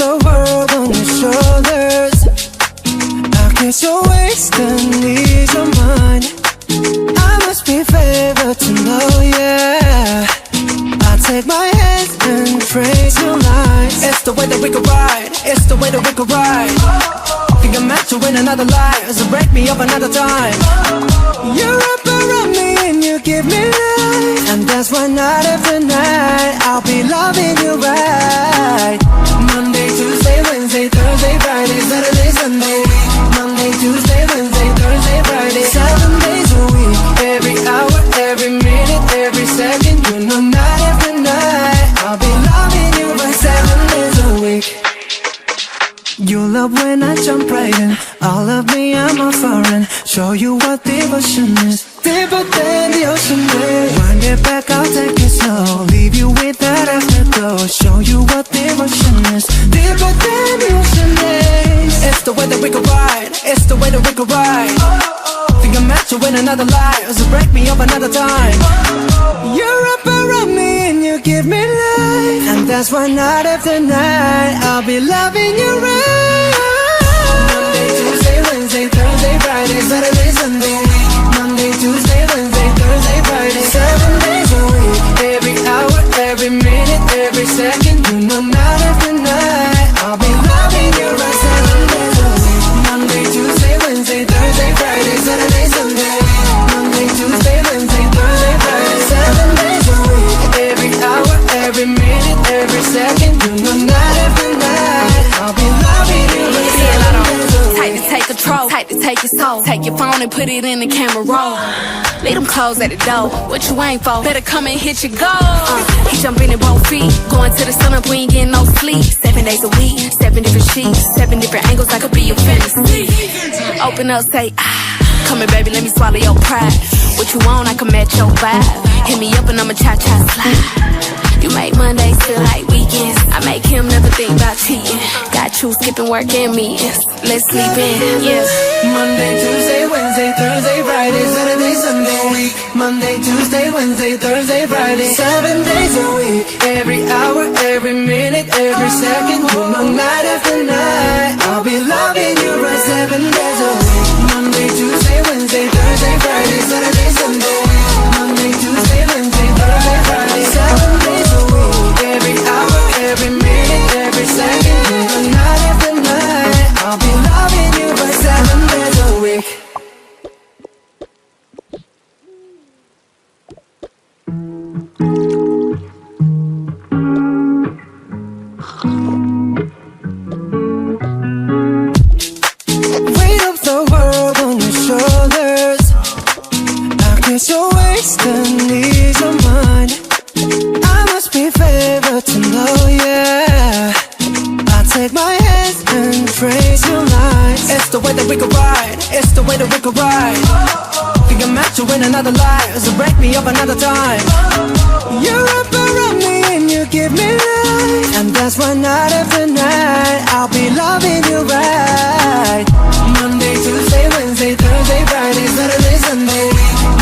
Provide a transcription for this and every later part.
the world on your shoulders. I guess you're wasting ease of mine. I must be favored to know, yeah. I take my hands and trace your lines. It's the way that we could ride. It's the way that we could ride. Think I'm meant to win another life, so break me up another time. You wrap around me and you give me life, and that's why night after night I'll be loving you right. Monday, Tuesday, Wednesday, Thursday, Friday, Saturday, Sunday. Monday, Tuesday, Wednesday, Thursday, Friday, 7 days a week. Every hour, every minute, every second. You know night after night I'll be loving you for 7 days a week. You love when I jump right in. All of me, I'm a foreign. Show you what devotion is. Deeper than the ocean is. Wind it back, I'll take it slow. Leave you with that afterglow. Show you what devotion is. Deeper than the ocean is. It's the way that we could ride. It's the way that we could ride. Think I'm meant to win another life, so break me up another time. You're up around me and you give me life, and that's why night after night I'll be loving you right. Monday, Tuesday, Wednesday, Thursday, Friday, Saturday, Sunday. Monday, Tuesday, Wednesday, Thursday, Friday, 7 days a week. Every hour, every minute, every second. You know night after night I'll be loving you right. 7 days a week. Monday, Tuesday, Wednesday, Thursday, Friday, Saturday, Sunday. Monday, Tuesday, Wednesday, Thursday, Friday, 7 days a week. Every hour, every minute, every second. You know night after night I'll be loving you right. 7 days a week. Tight to take control, tight to take your soul. Take your phone and put it in the camera roll. Leave them clothes at the door. What you ain't for? Better come and hit your goal. He jumping in both feet, going to the sun up, we ain't getting no sleep. 7 days a week, 7 different sheets, 7 different angles. I could be your fantasy. Open up, say come here, baby, let me swallow your pride. What you want, I can match your vibe. Hit me up and I'ma cha-cha slide. You make Mondays feel like weekends. I make him never think about cheating. Got you skipping work and meetings. Let's sleep in, yeah. Monday, Tuesday, Wednesday, Thursday, Friday, Saturday, Sunday. Monday, Tuesday, Wednesday, Thursday, Friday, 7 days a week. Every hour, every minute, every second. You know night after night I'll be loving you right. 7 days a week. Monday, Tuesday, Wednesday, Thursday, Friday, Saturday, Sunday. Monday, Tuesday, Wednesday, Thursday, Friday, 7 days a week. Every hour, every minute, every second. You know night after night I'll be loving you for 7 days a week. Weight of the world on your shoulders. I guess you're wasting ease of mine. I must be favored to know, yeah. I take my hands and trace your lines. It's the way that we could ride. It's the way that we could ride. Think I'm meant to win another life, so break me up another time. You're up around me and you give me life, and that's why night after night I'll be loving you right. Monday, Tuesday, Wednesday, Thursday, Friday, Saturday, Sunday.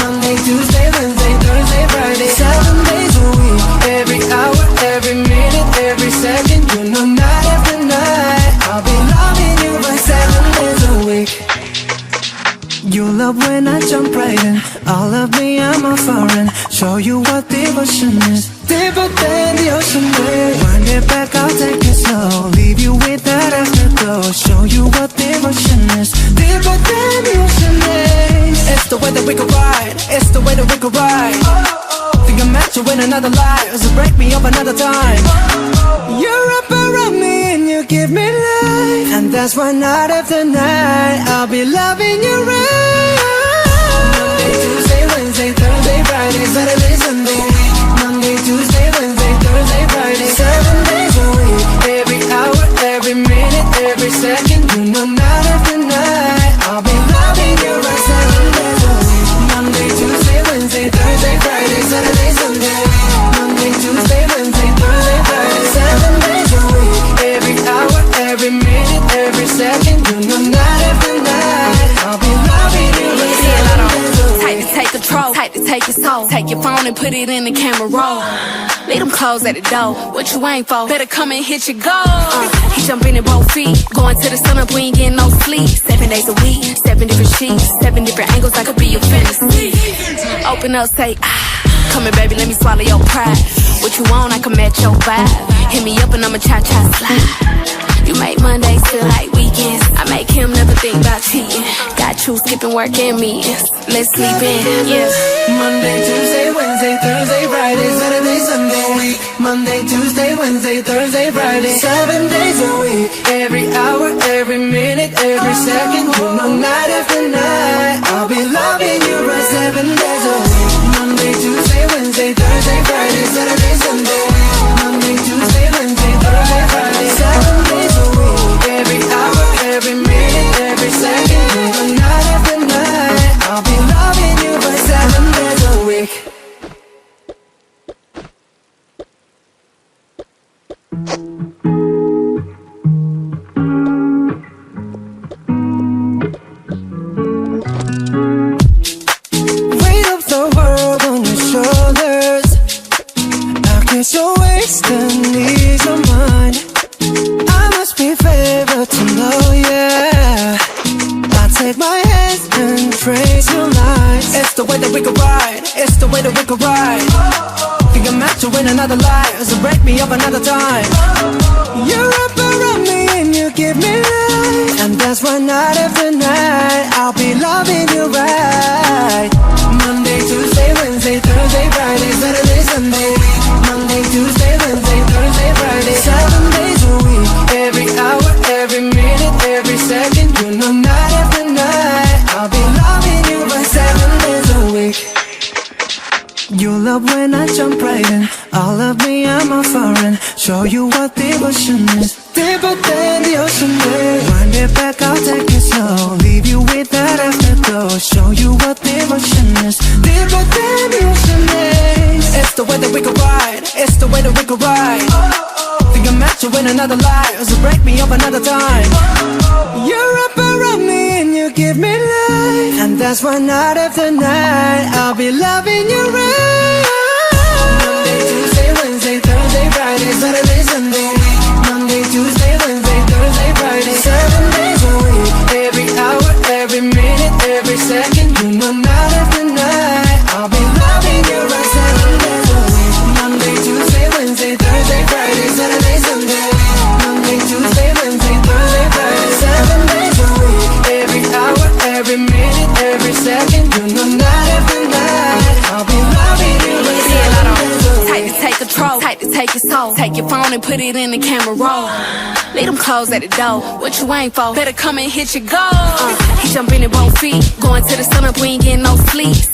Monday, Tuesday, Wednesday, Thursday, Friday, 7 days a week. Every hour, every minute, every second. You know night after night I'll be loving you for 7 days a week. You love when I jump right in. All of me, I'm a foreign. Show you what devotion is. Deeper than the ocean is. Wind it back, I'll take it slow. Leave you with that afterglow. Show you what devotion is. Deeper than the ocean is. It's the way that we could ride. It's the way that we could ride. Think I'm meant to win another life, so break me up another time. You're up around me and you give me life, and that's why night after night I'll be loving you right. Monday, Tuesday, Wednesday, Thursday, Friday, Saturday, Sunday. Monday, Tuesday, Wednesday, Thursday, Friday, 7 days a week. Every hour, every minute, every second. You know night after night I'll be loving you right. 7 days a week. Monday, Tuesday, Wednesday, Thursday, Friday, Saturday, Sunday. Monday, Tuesday, Wednesday, Thursday, Friday, 7 days a week. Every hour, every minute, every second. You know night after night I'll be loving you right. 7 days a week. Tight to take control, tight to take your soul. Take your phone and put it in the camera roll. Leave them clothes at the door. What you ain't for? Better come and hit your goal. He He jumping in both feet. Going to the sun up, we ain't getting no sleep. 7 days a week, 7 different sheets, 7 different angles, I could be your fantasy. Open up, say, come here, baby, let me swallow your pride. What you want, I can match your vibe. Hit me up and I'ma cha-cha slide. You make Mondays feel like weekends. I make him never think about cheating. Got you skipping work and meetings. Let's sleep in, yeah. Monday, Tuesday, Wednesday, Thursday, Friday, Saturday, Sunday. Monday, Tuesday, Wednesday, Thursday, Friday, 7 days a week. Every hour, every minute, every second. You know, night after night, I'll be loving you right 7 days a week. Monday, Tuesday, Wednesday, Thursday, Friday, Saturday, Sunday. Monday, Tuesday, Wednesday, Thursday, Friday, 7 days a week. Every hour, every minute, every second. You know, night after night, I'll be loving you right 7 days a week. Weight of the world on your shoulders. I guess you're wasting ease of mine. I must be favored to know, yeah. I take my hands and trace your lines. It's the way that we can ride. It's the way that we can ride. Think I'm meant to win another life, so break me up another time. You're up around me and you give me life, and that's why night after night I'll be loving you right. Monday, Tuesday, Wednesday, Thursday, Friday, Saturday, Sunday. Monday, Tuesday, Wednesday, Thursday, Friday, 7 days a week. Every hour, every minute, every second. You know, night after night I'll be loving you right 7 days a week. You love when I jump right in. All of me, I'm a foreign. Show you what devotion is. Deeper than the ocean is. Wind it back, I'll take it slow. Leave you with that afterglow. Show you what devotion is. Deeper than the ocean is. It's the way that we can ride. It's the way that we can ride. Think I'm meant to win another life, so break me up another time. You're up around me and you give me life, and that's why night after night I'll be loving you right. Monday, Tuesday, Wednesday, Thursday, Friday, Saturday, Sunday. Monday, Tuesday, Wednesday, Thursday, Friday, 7 days a week. Every hour, every minute, every second. You know, night after night I'll be loving you right 7 days a week. Monday, Tuesday, Wednesday, Thursday, Friday, Saturday, Sunday. Monday, Tuesday, Wednesday, Thursday, Friday, 7 days a week. Every hour, every minute, every second. You know, night after night I'll be loving you right 7 days a week. Type to take control, type to take your soul. Take your phone and put it in the camera roll. Leave them clothes at the door. What you ain't for? Better come and hit your goal. He jumping in both feet. Going to the sun up, we ain't getting no sleep.